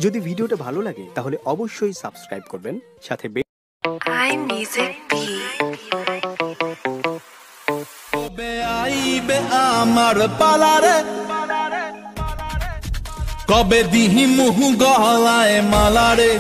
যদি ভিডিওটা ভালো লাগে তাহলে অবশ্যই সাবস্ক্রাইব করবেন, সাথে আমার পালারে কবে দিহি মুহু গলায় মালারে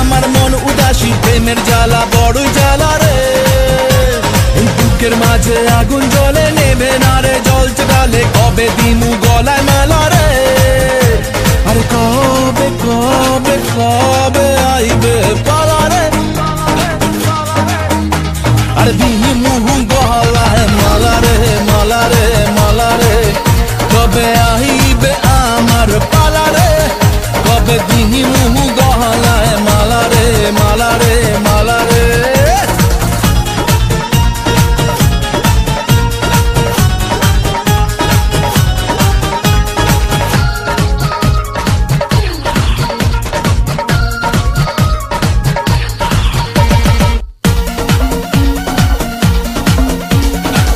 আমার মন উদাসী প্রেমের জ্বালা বড়ই জ্বালা রে বুকের মাঝে আগুন জ্বলে নেবে না রে জ্বলছে ডালে কবে দিমু গলায় মেলা রে আরে কবে কবে কবে আইবে পালা রে আরে দিমু গলায় মালা রে মালা রে মালা রে কবে আইবে আমার পালা রে কবে দিমু গলায় মালা রে মালা রে মালা রে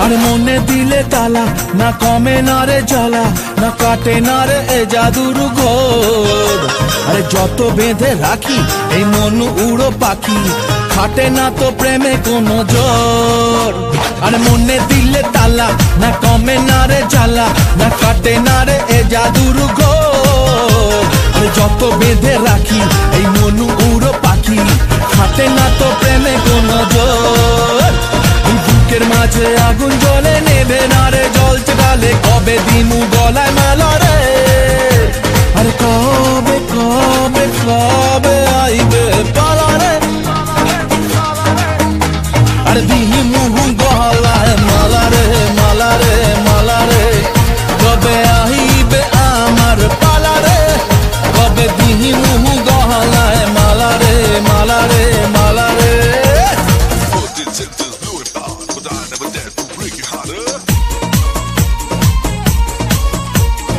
আরে মনে দিলে তালা না কমে না রে জ্বালা না কাটে না রে এ জাদুর ঘোর আরে যত বেঁধে রাখি এই মন উড়ো পাখি খাটে না তো প্রেমে কোনো জোর আরে মনে দিলে তালা না কমে না রে জ্বালা না কাটে না রে এ জাদুর ঘোর আরে যত বেঁধে রাখি এই মন উড়ো